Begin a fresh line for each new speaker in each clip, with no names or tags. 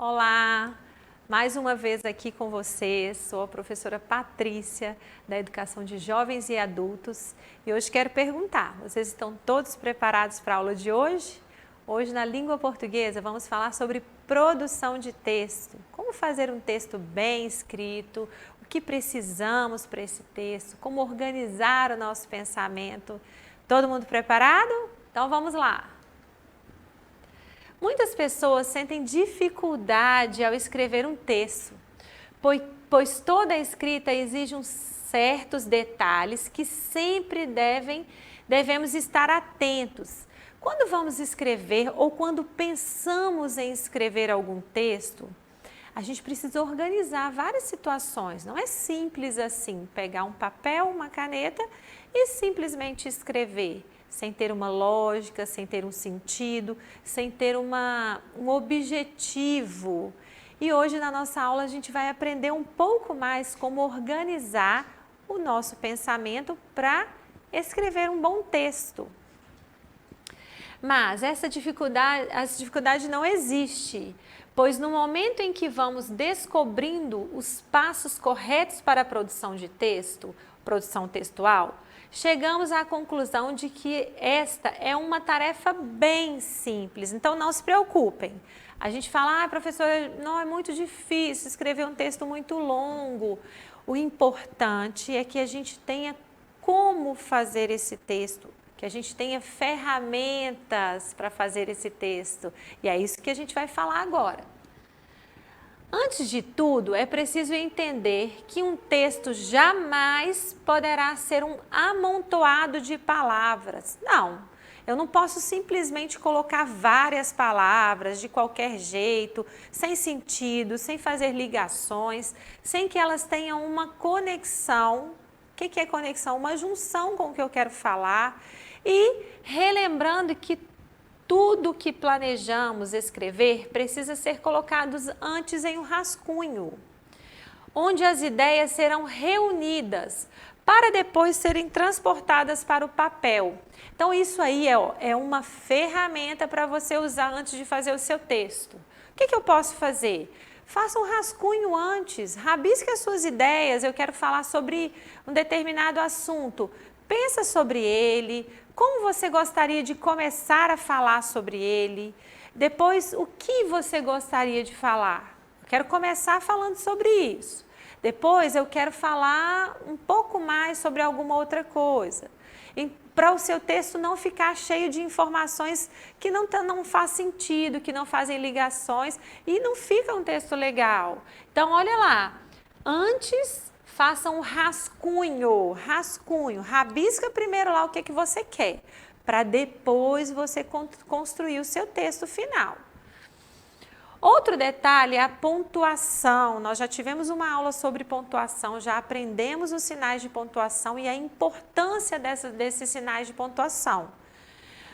Olá, mais uma vez aqui com vocês, sou a professora Patrícia da Educação de Jovens e Adultos e hoje quero perguntar, vocês estão todos preparados para a aula de hoje? Hoje na língua portuguesa vamos falar sobre produção de texto, como fazer um texto bem escrito, o que precisamos para esse texto, como organizar o nosso pensamento. Todo mundo preparado? Então vamos lá! Muitas pessoas sentem dificuldade ao escrever um texto, pois toda a escrita exige uns certos detalhes que sempre devemos estar atentos. Quando vamos escrever ou quando pensamos em escrever algum texto, a gente precisa organizar várias situações. Não é simples assim, pegar um papel, uma caneta e simplesmente escrever, sem ter uma lógica, sem ter um sentido, sem ter um objetivo. E hoje na nossa aula a gente vai aprender um pouco mais como organizar o nosso pensamento para escrever um bom texto. Mas essa dificuldade não existe, pois no momento em que vamos descobrindo os passos corretos para a produção de texto, produção textual, chegamos à conclusão de que esta é uma tarefa bem simples, então não se preocupem. A gente fala, professora, não é muito difícil escrever um texto muito longo. O importante é que a gente tenha como fazer esse texto, que a gente tenha ferramentas para fazer esse texto. E é isso que a gente vai falar agora. Antes de tudo, é preciso entender que um texto jamais poderá ser um amontoado de palavras. Não, eu não posso simplesmente colocar várias palavras de qualquer jeito, sem sentido, sem fazer ligações, sem que elas tenham uma conexão. O que é conexão? Uma junção com o que eu quero falar. E relembrando que tudo que planejamos escrever precisa ser colocado antes em um rascunho, onde as ideias serão reunidas para depois serem transportadas para o papel. Então isso aí é uma ferramenta para você usar antes de fazer o seu texto. O que eu posso fazer? Faça um rascunho antes, rabisque as suas ideias, eu quero falar sobre um determinado assunto. Pensa sobre ele, como você gostaria de começar a falar sobre ele, depois o que você gostaria de falar. Eu quero começar falando sobre isso, depois eu quero falar um pouco mais sobre alguma outra coisa. Para o seu texto não ficar cheio de informações que não faz sentido, que não fazem ligações e não fica um texto legal. Então olha lá, antes faça um rascunho, rabisca primeiro lá o que você quer, para depois você construir o seu texto final. Outro detalhe é a pontuação. Nós já tivemos uma aula sobre pontuação, já aprendemos os sinais de pontuação e a importância desses sinais de pontuação.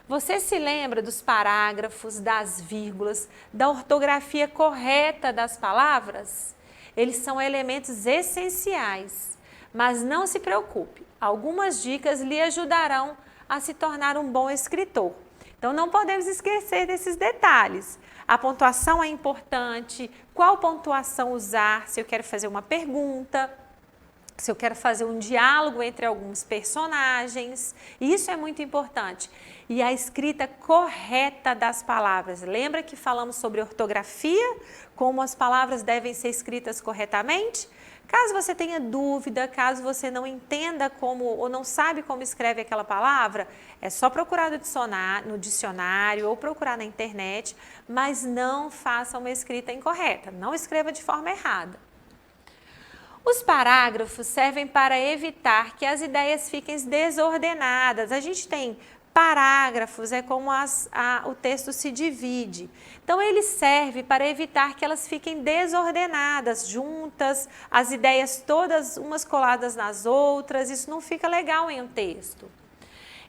Você se lembra dos parágrafos, das vírgulas, da ortografia correta das palavras? Eles são elementos essenciais, mas não se preocupe, algumas dicas lhe ajudarão a se tornar um bom escritor. Então não podemos esquecer desses detalhes. A pontuação é importante, qual pontuação usar, se eu quero fazer uma pergunta, se eu quero fazer um diálogo entre alguns personagens, isso é muito importante. E a escrita correta das palavras. Lembra que falamos sobre ortografia, como as palavras devem ser escritas corretamente? Caso você tenha dúvida, caso você não entenda como ou não sabe como escreve aquela palavra, é só procurar no dicionário ou procurar na internet, mas não faça uma escrita incorreta, não escreva de forma errada. Os parágrafos servem para evitar que as ideias fiquem desordenadas. A gente tem parágrafos, é como o texto se divide. Então, ele serve para evitar que elas fiquem desordenadas, juntas, as ideias todas umas coladas nas outras, isso não fica legal em um texto.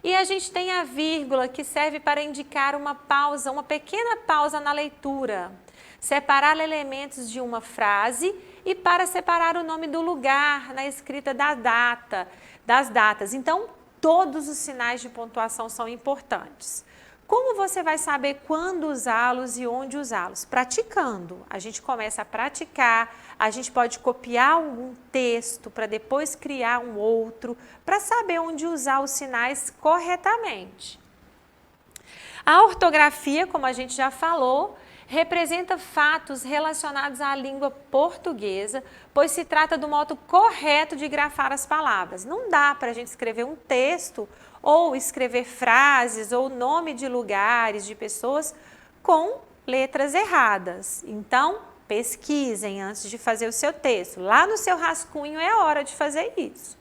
E a gente tem a vírgula, que serve para indicar uma pausa, uma pequena pausa na leitura, separar elementos de uma frase e para separar o nome do lugar na escrita das datas. Então, todos os sinais de pontuação são importantes. Como você vai saber quando usá-los e onde usá-los? Praticando. A gente começa a praticar, a gente pode copiar um texto para depois criar um outro, para saber onde usar os sinais corretamente. A ortografia, como a gente já falou, representa fatos relacionados à língua portuguesa, pois se trata do modo correto de grafar as palavras. Não dá para a gente escrever um texto ou escrever frases ou nome de lugares, de pessoas com letras erradas. Então, pesquisem antes de fazer o seu texto. Lá no seu rascunho é hora de fazer isso.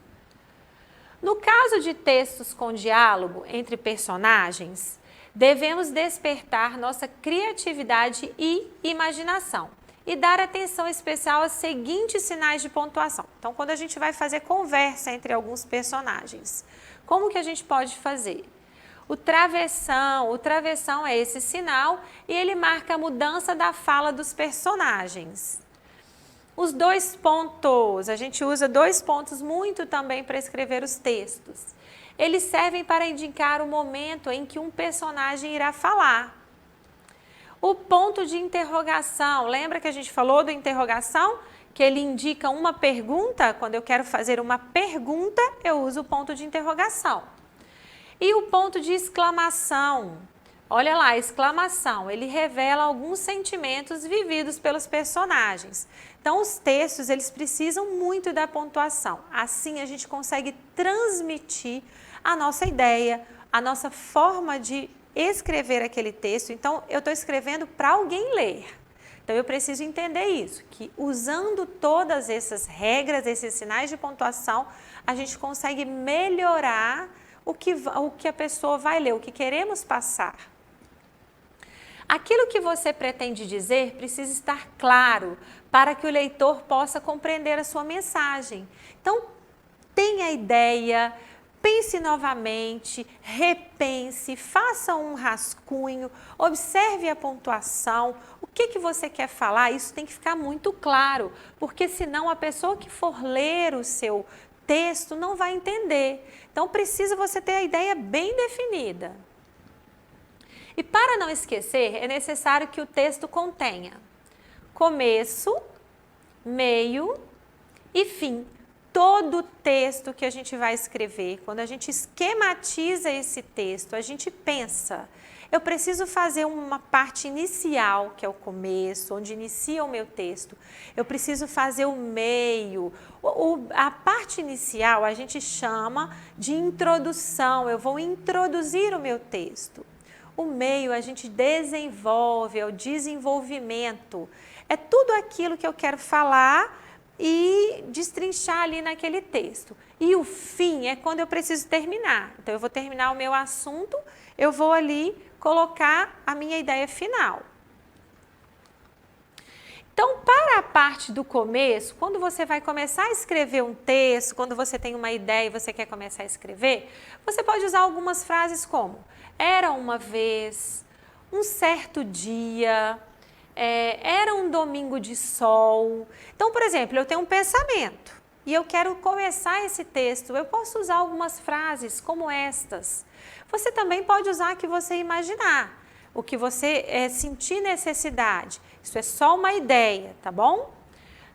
No caso de textos com diálogo entre personagens, devemos despertar nossa criatividade e imaginação e dar atenção especial aos seguintes sinais de pontuação. Então, quando a gente vai fazer conversa entre alguns personagens, como que a gente pode fazer? O travessão é esse sinal e ele marca a mudança da fala dos personagens. Os dois pontos, a gente usa dois pontos muito também para escrever os textos. Eles servem para indicar o momento em que um personagem irá falar. O ponto de interrogação, lembra que a gente falou da interrogação? Que ele indica uma pergunta, quando eu quero fazer uma pergunta, eu uso o ponto de interrogação. E o ponto de exclamação, olha lá, exclamação, ele revela alguns sentimentos vividos pelos personagens. Então, os textos, eles precisam muito da pontuação. Assim, a gente consegue transmitir a nossa ideia, a nossa forma de escrever aquele texto. Então, eu estou escrevendo para alguém ler. Então, eu preciso entender isso, que usando todas essas regras, esses sinais de pontuação, a gente consegue melhorar o que a pessoa vai ler, o que queremos passar. Aquilo que você pretende dizer precisa estar claro para que o leitor possa compreender a sua mensagem. Então, tenha ideia, pense novamente, repense, faça um rascunho, observe a pontuação, o que você quer falar, isso tem que ficar muito claro, porque senão a pessoa que for ler o seu texto não vai entender. Então, precisa você ter a ideia bem definida. E para não esquecer, é necessário que o texto contenha começo, meio e fim. Todo texto que a gente vai escrever, quando a gente esquematiza esse texto, a gente pensa, eu preciso fazer uma parte inicial, que é o começo, onde inicia o meu texto. Eu preciso fazer o meio. A parte inicial a gente chama de introdução, eu vou introduzir o meu texto. O meio a gente desenvolve, é o desenvolvimento. É tudo aquilo que eu quero falar e destrinchar ali naquele texto. E o fim é quando eu preciso terminar. Então, eu vou terminar o meu assunto, eu vou ali colocar a minha ideia final. Então, para a parte do começo, quando você vai começar a escrever um texto, quando você tem uma ideia e você quer começar a escrever, você pode usar algumas frases como era uma vez, um certo dia, era um domingo de sol. Então, por exemplo, eu tenho um pensamento e eu quero começar esse texto, eu posso usar algumas frases como estas. Você também pode usar a que você imaginar, o que você sentir necessidade. Isso é só uma ideia, tá bom?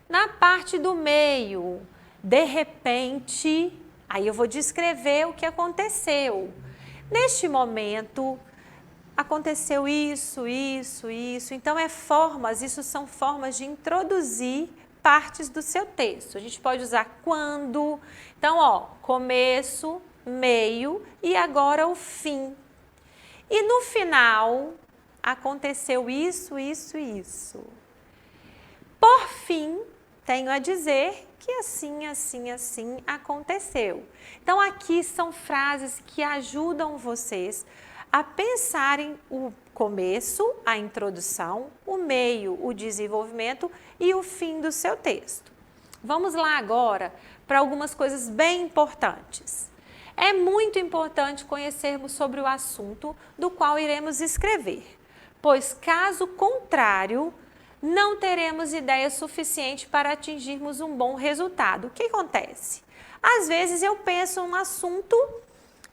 Na parte do meio, de repente, aí eu vou descrever o que aconteceu. Neste momento, aconteceu isso. Então, isso são formas de introduzir partes do seu texto. A gente pode usar quando. Então, começo, meio e agora o fim. E no final, aconteceu isso. Por fim, tenho a dizer que assim aconteceu. Então, aqui são frases que ajudam vocês a pensarem o começo, a introdução, o meio, o desenvolvimento e o fim do seu texto. Vamos lá agora para algumas coisas bem importantes. É muito importante conhecermos sobre o assunto do qual iremos escrever, pois caso contrário, não teremos ideia suficiente para atingirmos um bom resultado. O que acontece? Às vezes eu penso um assunto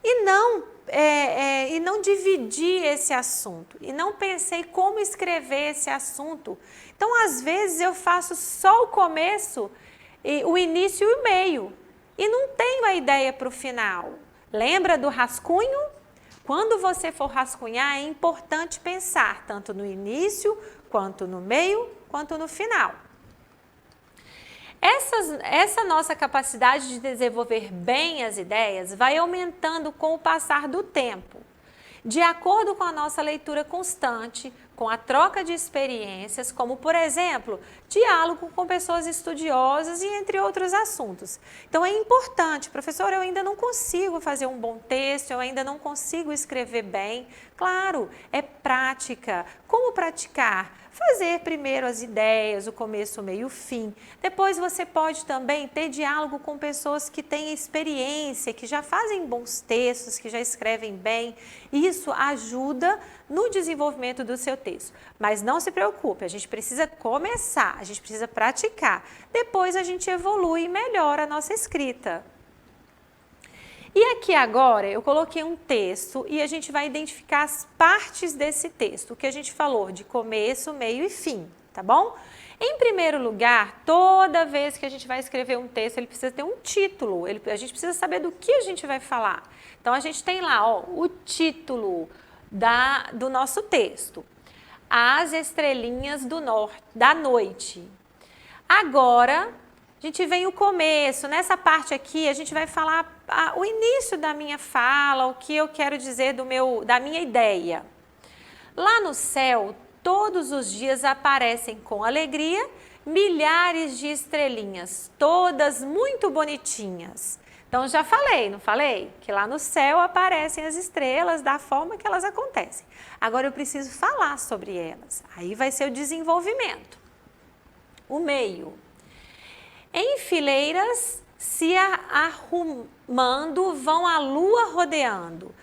e não dividi esse assunto, e não pensei como escrever esse assunto. Então, às vezes, eu faço só o começo, o início e o meio, e não tenho a ideia para o final. Lembra do rascunho? Quando você for rascunhar, é importante pensar tanto no início, quanto no meio, quanto no final. Essa nossa capacidade de desenvolver bem as ideias vai aumentando com o passar do tempo, de acordo com a nossa leitura constante, com a troca de experiências, como, por exemplo, diálogo com pessoas estudiosas e entre outros assuntos. Então, é importante, professor, eu ainda não consigo fazer um bom texto, eu ainda não consigo escrever bem. Claro, é prática. Como praticar? Fazer primeiro as ideias, o começo, o meio e o fim. Depois você pode também ter diálogo com pessoas que têm experiência, que já fazem bons textos, que já escrevem bem. Isso ajuda no desenvolvimento do seu texto. Mas não se preocupe, a gente precisa começar, a gente precisa praticar. Depois a gente evolui e melhora a nossa escrita. E aqui agora eu coloquei um texto e a gente vai identificar as partes desse texto, o que a gente falou de começo, meio e fim, tá bom? Em primeiro lugar, toda vez que a gente vai escrever um texto, ele precisa ter um título, a gente precisa saber do que a gente vai falar. Então, a gente tem lá, ó, o título do nosso texto, As Estrelinhas da Noite. Agora, a gente vem o começo, nessa parte aqui a gente vai falar o início da minha fala, o que eu quero dizer da minha ideia. Lá no céu, todos os dias aparecem com alegria milhares de estrelinhas, todas muito bonitinhas. Então, já falei, não falei? Que lá no céu aparecem as estrelas da forma que elas acontecem. Agora eu preciso falar sobre elas, aí vai ser o desenvolvimento. O meio. Em fileiras se arrumando, vão a lua rodeando.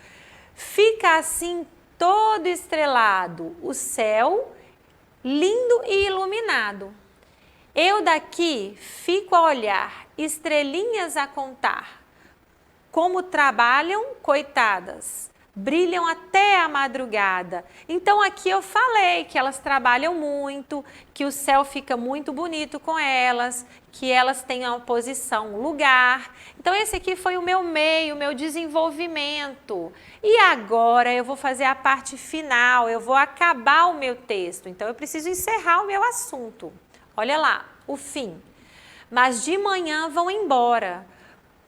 Fica assim todo estrelado, o céu lindo e iluminado. Eu daqui fico a olhar, estrelinhas a contar. Como trabalham, coitadas, brilham até a madrugada. Então aqui eu falei que elas trabalham muito, que o céu fica muito bonito com elas, que elas têm uma posição, um lugar. Então esse aqui foi o meu meio, o meu desenvolvimento. E agora eu vou fazer a parte final, eu vou acabar o meu texto. Então eu preciso encerrar o meu assunto. Olha lá, o fim. Mas de manhã vão embora,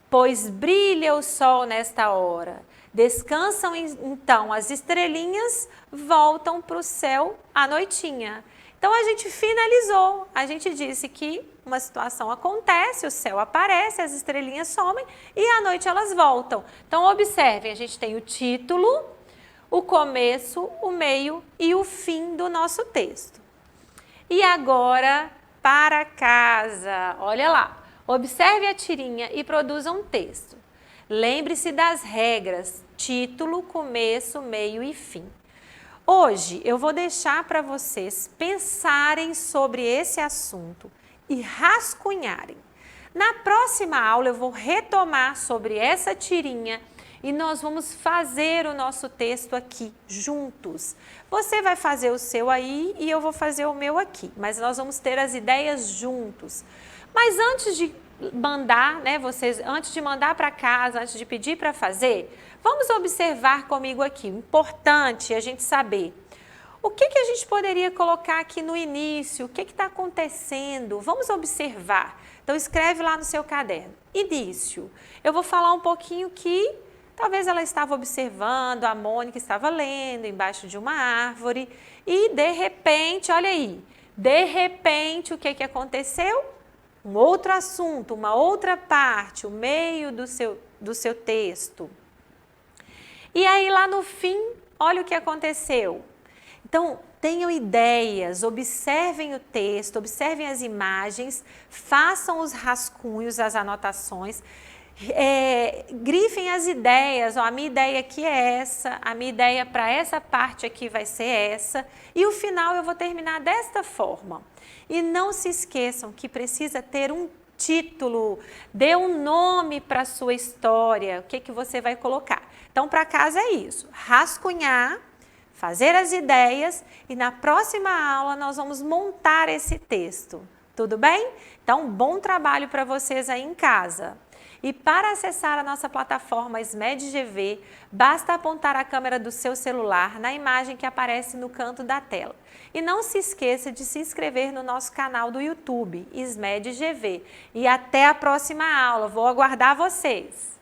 pois brilha o sol nesta hora. Descansam então as estrelinhas, voltam para o céu à noitinha. Então a gente finalizou, a gente disse que uma situação acontece, o céu aparece, as estrelinhas somem e à noite elas voltam. Então observem, a gente tem o título, o começo, o meio e o fim do nosso texto. E agora para casa, olha lá, observe a tirinha e produza um texto. Lembre-se das regras, título, começo, meio e fim. Hoje eu vou deixar para vocês pensarem sobre esse assunto e rascunharem. Na próxima aula eu vou retomar sobre essa tirinha e nós vamos fazer o nosso texto aqui juntos. Você vai fazer o seu aí e eu vou fazer o meu aqui, mas nós vamos ter as ideias juntos. Mas antes de mandar, antes de mandar para casa, antes de pedir para fazer, vamos observar comigo aqui. Importante a gente saber o que a gente poderia colocar aqui no início, o que está acontecendo. Vamos observar. Então escreve lá no seu caderno. Início. Eu vou falar um pouquinho que talvez ela estava observando, a Mônica estava lendo embaixo de uma árvore e de repente, olha aí, de repente o que aconteceu? Um outro assunto, uma outra parte, o meio do seu texto. E aí lá no fim, olha o que aconteceu. Então, tenham ideias, observem o texto, observem as imagens, façam os rascunhos, as anotações, grifem as ideias, ó, a minha ideia aqui é essa, a minha ideia para essa parte aqui vai ser essa, e o final eu vou terminar desta forma. E não se esqueçam que precisa ter um título, dê um nome para a sua história, o que você vai colocar. Então, para casa é isso, rascunhar, fazer as ideias e na próxima aula nós vamos montar esse texto. Tudo bem? Então, bom trabalho para vocês aí em casa. E para acessar a nossa plataforma SMED-GV, basta apontar a câmera do seu celular na imagem que aparece no canto da tela. E não se esqueça de se inscrever no nosso canal do YouTube, SMED-GV. E até a próxima aula, vou aguardar vocês!